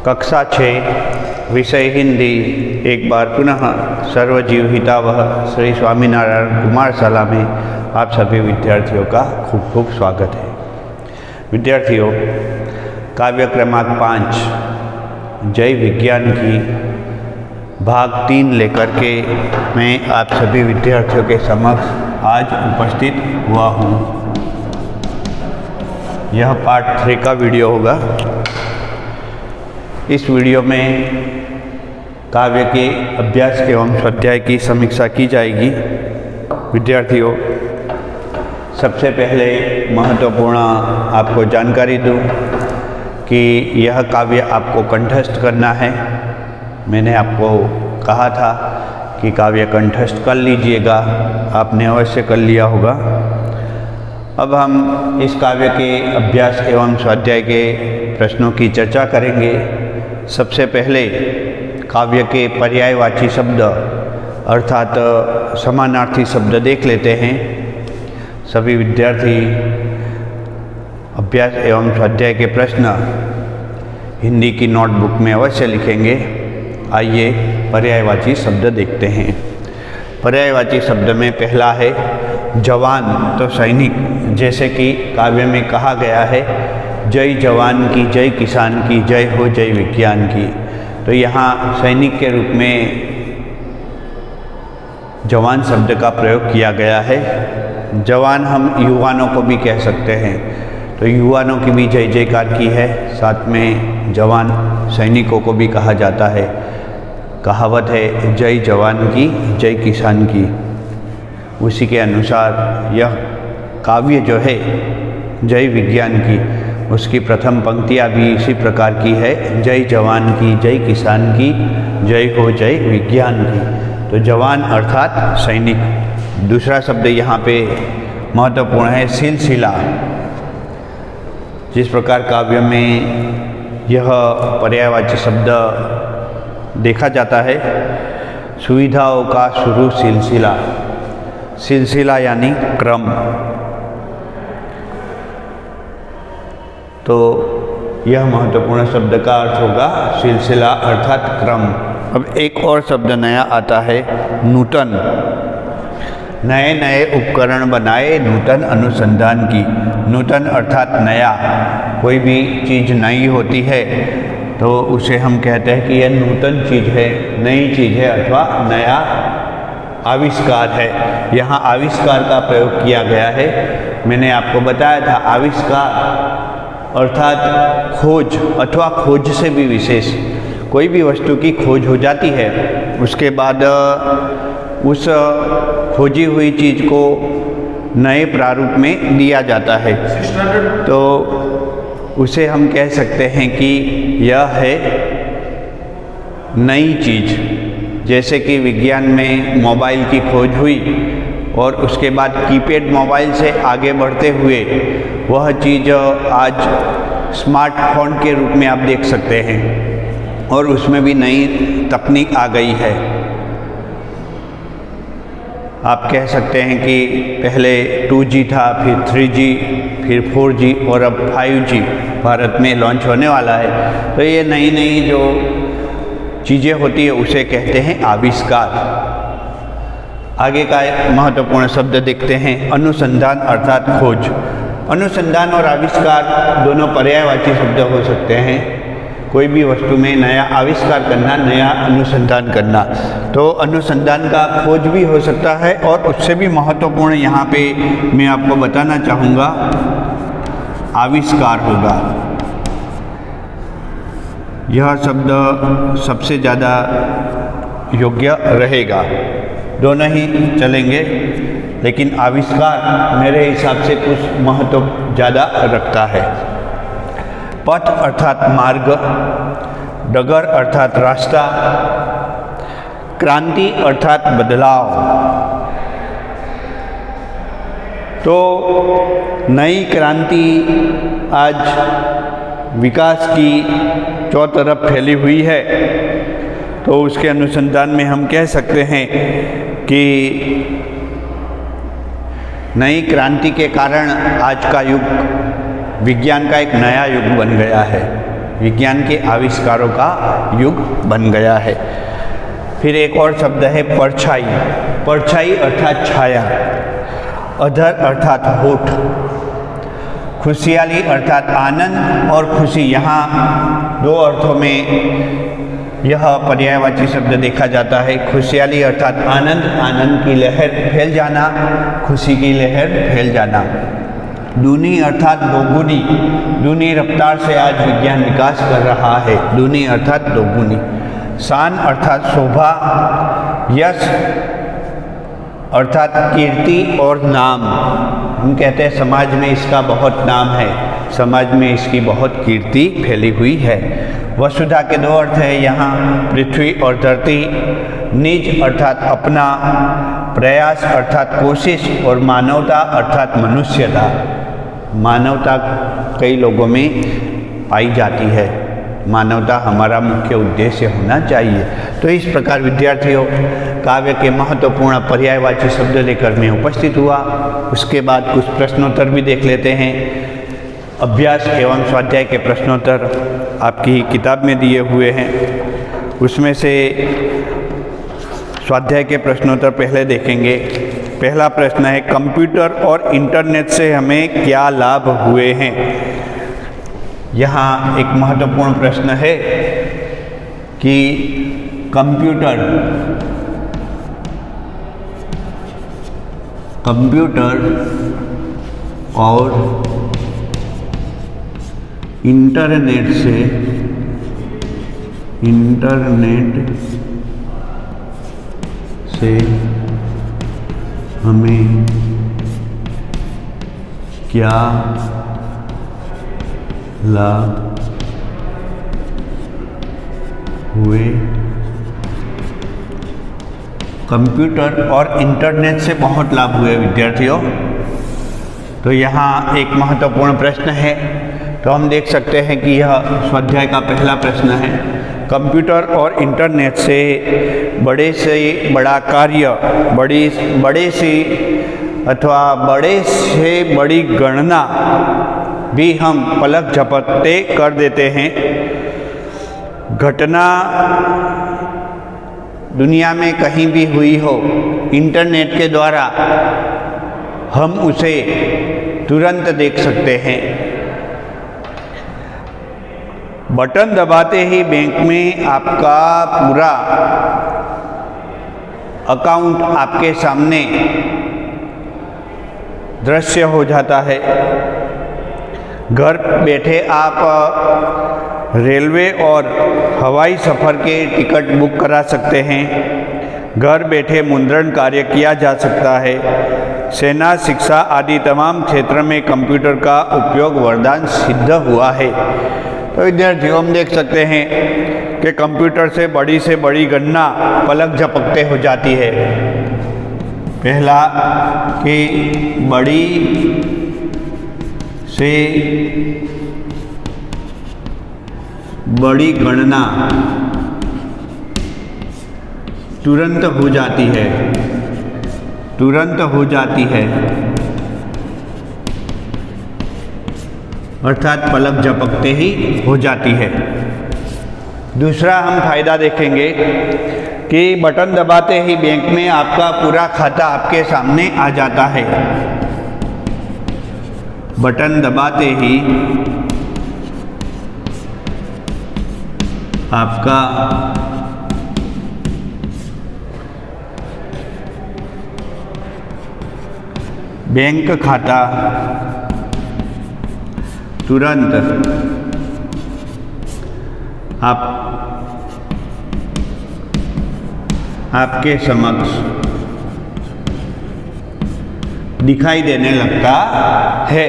कक्षा 6 विषय हिंदी। एक बार पुनः सर्वजीव हितावह श्री स्वामीनारायण कुमार शाला में आप सभी विद्यार्थियों का खूब खूब स्वागत है। विद्यार्थियों, काव्य क्रमांक 5 जय विज्ञान की भाग 3 लेकर के मैं आप सभी विद्यार्थियों के समक्ष आज उपस्थित हुआ हूँ। यह पार्ट 3 का वीडियो होगा। इस वीडियो में काव्य के अभ्यास एवं स्वाध्याय की समीक्षा की जाएगी। विद्यार्थियों, सबसे पहले महत्वपूर्ण आपको जानकारी दूं कि यह काव्य आपको कंठस्थ करना है। मैंने आपको कहा था कि काव्य कंठस्थ कर लीजिएगा, आपने अवश्य कर लिया होगा। अब हम इस काव्य के अभ्यास एवं स्वाध्याय के प्रश्नों की चर्चा करेंगे। सबसे पहले काव्य के पर्यायवाची शब्द अर्थात समानार्थी शब्द देख लेते हैं। सभी विद्यार्थी अभ्यास एवं स्वाध्याय के प्रश्न हिंदी की नोटबुक में अवश्य लिखेंगे। आइए पर्यायवाची शब्द देखते हैं। पर्यायवाची शब्द में पहला है जवान, तो सैनिक। जैसे कि काव्य में कहा गया है, जय जवान की, जय किसान की, जय हो जय विज्ञान की। तो यहाँ सैनिक के रूप में जवान शब्द का प्रयोग किया गया है। जवान हम युवानों को भी कह सकते हैं, तो युवानों की भी जय जयकार की है। साथ में जवान सैनिकों को भी कहा जाता है। कहावत है, जय जवान की, जय किसान की। उसी के अनुसार यह काव्य जो है जय विज्ञान की, उसकी प्रथम पंक्तियाँ भी इसी प्रकार की है, जय जवान की, जय किसान की, जय हो जय विज्ञान की। तो जवान अर्थात सैनिक। दूसरा शब्द यहाँ पे महत्वपूर्ण है सिलसिला। जिस प्रकार काव्य में यह पर्यायवाची शब्द देखा जाता है, सुविधाओं का शुरू सिलसिला। सिलसिला यानी क्रम। तो यह महत्वपूर्ण शब्द का अर्थ होगा सिलसिला अर्थात क्रम। अब एक और शब्द नया आता है, नूतन। नए नए उपकरण बनाए, नूतन अनुसंधान की। नूतन अर्थात नया। कोई भी चीज़ नई होती है तो उसे हम कहते हैं कि यह नूतन चीज़ है, नई चीज़ है अथवा नया आविष्कार है। यहाँ आविष्कार का प्रयोग किया गया है। मैंने आपको बताया था, आविष्कार अर्थात खोज अथवा खोज से भी विशेष। कोई भी वस्तु की खोज हो जाती है, उसके बाद उस खोजी हुई चीज़ को नए प्रारूप में दिया जाता है, तो उसे हम कह सकते हैं कि यह है नई चीज़। जैसे कि विज्ञान में मोबाइल की खोज हुई और उसके बाद कीपैड मोबाइल से आगे बढ़ते हुए वह चीज़ आज स्मार्टफोन के रूप में आप देख सकते हैं और उसमें भी नई तकनीक आ गई है। आप कह सकते हैं कि पहले 2G था, फिर 3G, फिर 4G और अब 5G भारत में लॉन्च होने वाला है। तो ये नई नई जो चीज़ें होती है उसे कहते हैं आविष्कार। आगे का एक महत्वपूर्ण शब्द देखते हैं, अनुसंधान अर्थात खोज। अनुसंधान और आविष्कार दोनों पर्यायवाची शब्द हो सकते हैं। कोई भी वस्तु में नया आविष्कार करना, नया अनुसंधान करना। तो अनुसंधान का खोज भी हो सकता है और उससे भी महत्वपूर्ण यहाँ पे मैं आपको बताना चाहूँगा आविष्कार होगा। यह शब्द सबसे ज़्यादा योग्य रहेगा। दोनों ही चलेंगे, लेकिन आविष्कार मेरे हिसाब से कुछ महत्व ज़्यादा रखता है। पथ अर्थात मार्ग, डगर अर्थात रास्ता, क्रांति अर्थात बदलाव। तो नई क्रांति आज विकास की चौतरफ फैली हुई है, तो उसके अनुसंधान में हम कह सकते हैं कि नई क्रांति के कारण आज का युग विज्ञान का एक नया युग बन गया है। विज्ञान के आविष्कारों का युग बन गया है। फिर एक और शब्द है परछाई। परछाई अर्थात छाया, अधर अर्थात होठ, खुशहाली अर्थात आनंद और खुशी। यहाँ दो अर्थों में यह पर्यायवाची शब्द देखा जाता है। खुशहाली अर्थात आनंद, आनंद की लहर फैल जाना, खुशी की लहर फैल जाना। दूनी अर्थात दोगुनी, दूनी रफ्तार से आज विज्ञान विकास कर रहा है, दूनी अर्थात दोगुनी। शान अर्थात शोभा, यश अर्थात कीर्ति और नाम। हम कहते हैं समाज में इसका बहुत नाम है, समाज में इसकी बहुत कीर्ति फैली हुई है। वसुधा के दो अर्थ है यहाँ, पृथ्वी और धरती। निज अर्थात अपना, प्रयास अर्थात कोशिश और मानवता अर्थात मनुष्यता। मानवता कई लोगों में पाई जाती है, मानवता हमारा मुख्य उद्देश्य होना चाहिए। तो इस प्रकार विद्यार्थियों काव्य के महत्वपूर्ण पर्यायवाची शब्द लेकर मैं उपस्थित हुआ। उसके बाद कुछ प्रश्नोत्तर भी देख लेते हैं। अभ्यास एवं स्वाध्याय के प्रश्नोत्तर आपकी किताब में दिए हुए हैं, उसमें से स्वाध्याय के प्रश्नोत्तर पहले देखेंगे। पहला प्रश्न है, कंप्यूटर और इंटरनेट से हमें क्या लाभ हुए हैं। यहाँ एक महत्वपूर्ण प्रश्न है कि कंप्यूटर और इंटरनेट से हमें क्या लाभ हुए। कंप्यूटर और इंटरनेट से बहुत लाभ हुए विद्यार्थियों। तो यहाँ एक महत्वपूर्ण प्रश्न है, तो हम देख सकते हैं कि यह स्वाध्याय का पहला प्रश्न है। कंप्यूटर और इंटरनेट से बड़े से बड़ा कार्य, बड़े से बड़ी गणना भी हम पलक झपकते कर देते हैं। घटना दुनिया में कहीं भी हुई हो, इंटरनेट के द्वारा हम उसे तुरंत देख सकते हैं। बटन दबाते ही बैंक में आपका पूरा अकाउंट आपके सामने दृश्य हो जाता है। घर बैठे आप रेलवे और हवाई सफ़र के टिकट बुक करा सकते हैं। घर बैठे मुद्रण कार्य किया जा सकता है। सेना, शिक्षा आदि तमाम क्षेत्र में कंप्यूटर का उपयोग वरदान सिद्ध हुआ है। तो विद्यार्थियों हम देख सकते हैं कि कंप्यूटर से बड़ी गणना पलक झपकते हो जाती है। पहला कि बड़ी से बड़ी गणना तुरंत हो जाती है, अर्थात पलक झपकते ही हो जाती है। दूसरा हम फायदा देखेंगे कि बटन दबाते ही बैंक में आपका पूरा खाता आपके सामने आ जाता है। बटन दबाते ही आपका बैंक खाता तुरंत आपके समक्ष दिखाई देने लगता है।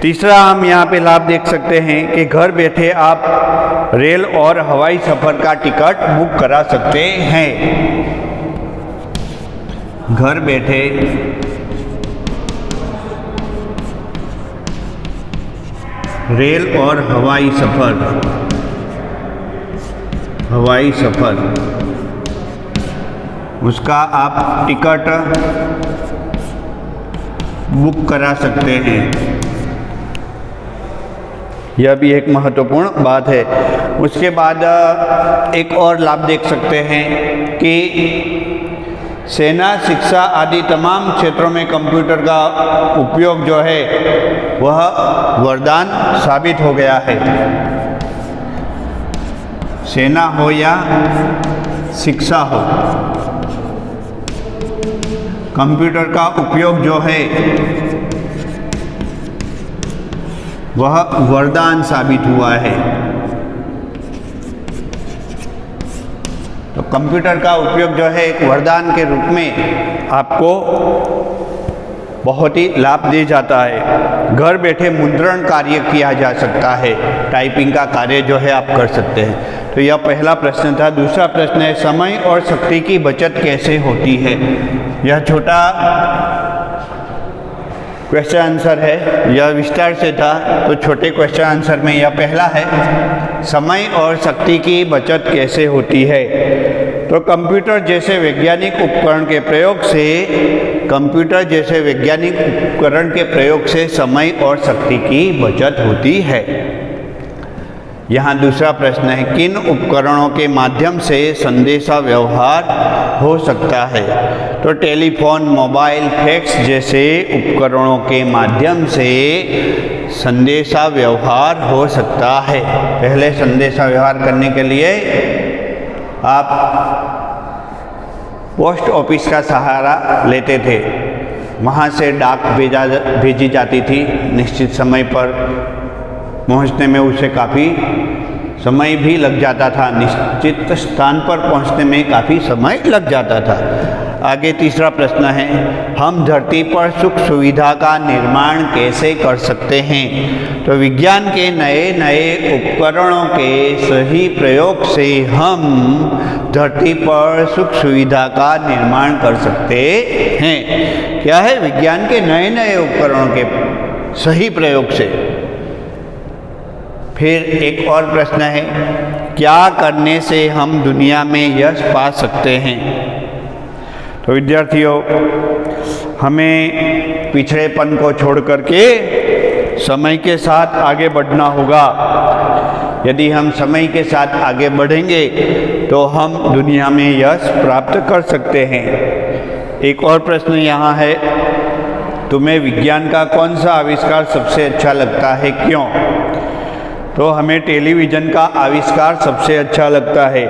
तीसरा हम यहाँ पे लाभ देख सकते हैं कि घर बैठे आप रेल और हवाई सफ़र का टिकट बुक करा सकते हैं। घर बैठे रेल और हवाई सफ़र उसका आप टिकट बुक करा सकते हैं। यह भी एक महत्वपूर्ण बात है। उसके बाद एक और लाभ देख सकते हैं कि सेना, शिक्षा आदि तमाम क्षेत्रों में कंप्यूटर का उपयोग जो है वह वरदान साबित हो गया है। सेना हो या शिक्षा हो, कंप्यूटर का उपयोग जो है वह वरदान साबित हुआ है। तो कंप्यूटर का उपयोग जो है एक वरदान के रूप में आपको बहुत ही लाभ दे जाता है। घर बैठे मुद्रण कार्य किया जा सकता है, टाइपिंग का कार्य जो है आप कर सकते हैं। तो यह पहला प्रश्न था। दूसरा प्रश्न है समय और शक्ति की बचत कैसे होती है। यह छोटा क्वेश्चन आंसर है, यह विस्तार से था, तो छोटे क्वेश्चन आंसर में यह पहला है, समय और शक्ति की बचत कैसे होती है। तो कंप्यूटर जैसे वैज्ञानिक उपकरण के प्रयोग से समय और शक्ति की बचत होती है। यहाँ दूसरा प्रश्न है, किन उपकरणों के माध्यम से संदेशा व्यवहार हो सकता है। तो टेलीफोन, मोबाइल, फैक्स जैसे उपकरणों के माध्यम से संदेशा व्यवहार हो सकता है। पहले संदेशा व्यवहार करने के लिए आप पोस्ट ऑफिस का सहारा लेते थे, वहाँ से डाक भेजी जाती थी, निश्चित समय पर पहुंचने में उसे काफ़ी समय भी लग जाता था, निश्चित स्थान पर पहुंचने में काफ़ी समय लग जाता था। आगे तीसरा प्रश्न है, हम धरती पर सुख सुविधा का निर्माण कैसे कर सकते हैं। तो विज्ञान के नए नए उपकरणों के सही प्रयोग से हम धरती पर सुख सुविधा का निर्माण कर सकते हैं। क्या है? विज्ञान के नए नए उपकरणों के सही प्रयोग से। फिर एक और प्रश्न है, क्या करने से हम दुनिया में यश पा सकते हैं। तो विद्यार्थियों, हमें पिछड़ेपन को छोड़ करके समय के साथ आगे बढ़ना होगा। यदि हम समय के साथ आगे बढ़ेंगे तो हम दुनिया में यश प्राप्त कर सकते हैं। एक और प्रश्न यहाँ है, तुम्हें विज्ञान का कौन सा आविष्कार सबसे अच्छा लगता है, क्यों। तो हमें टेलीविज़न का आविष्कार सबसे अच्छा लगता है,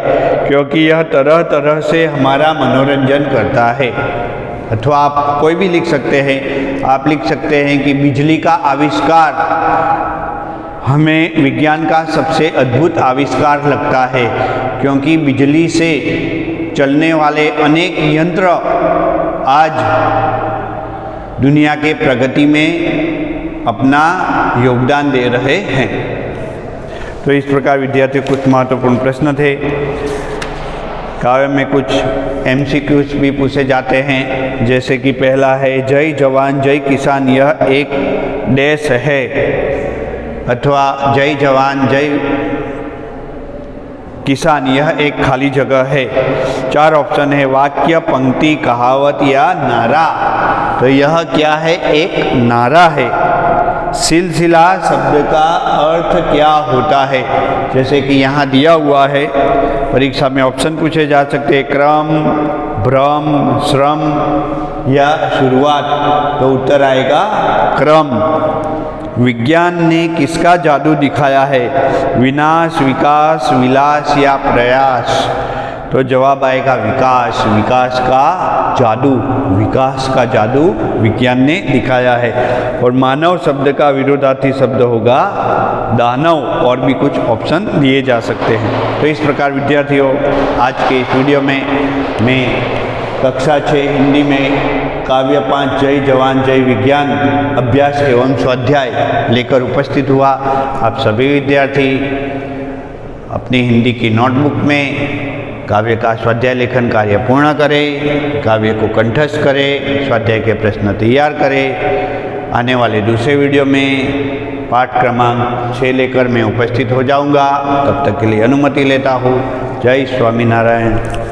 क्योंकि यह तरह तरह से हमारा मनोरंजन करता है। अथवा आप कोई भी लिख सकते हैं, आप लिख सकते हैं कि बिजली का आविष्कार हमें विज्ञान का सबसे अद्भुत आविष्कार लगता है, क्योंकि बिजली से चलने वाले अनेक यंत्र आज दुनिया के प्रगति में अपना योगदान दे रहे हैं। तो इस प्रकार विद्यार्थियों कुछ महत्वपूर्ण प्रश्न थे। काव्य में कुछ MCQs भी पूछे जाते हैं, जैसे कि पहला है, जय जवान जय किसान यह एक डैश है, अथवा जय जवान जय किसान यह एक खाली जगह है। 4 ऑप्शन है, वाक्य, पंक्ति, कहावत या नारा। तो यह क्या है? एक नारा है। सिलसिला शब्द का अर्थ क्या होता है, जैसे कि यहाँ दिया हुआ है, परीक्षा में ऑप्शन पूछे जा सकते हैं, क्रम, भ्रम, श्रम या शुरुआत। तो उत्तर आएगा क्रम। विज्ञान ने किसका जादू दिखाया है, विनाश, विकास, विलास या प्रयास। तो जवाब आएगा विकास। विकास का जादू विज्ञान ने दिखाया है। और मानव शब्द का विरोधार्थी शब्द होगा दानव, और भी कुछ ऑप्शन दिए जा सकते हैं। तो इस प्रकार विद्यार्थियों, आज के इस वीडियो में मैं कक्षा 6 हिंदी में काव्य 5 जय जवान जय विज्ञान अभ्यास एवं स्वाध्याय लेकर उपस्थित हुआ। आप सभी विद्यार्थी अपनी हिंदी की नोटबुक में काव्य का स्वाध्याय लेखन कार्य पूर्ण करें, काव्य को कंठस्थ करें, स्वाध्याय के प्रश्न तैयार करें। आने वाले दूसरे वीडियो में पाठ क्रमांक 6 लेकर मैं उपस्थित हो जाऊंगा। तब तक के लिए अनुमति लेता हूँ। जय स्वामीनारायण।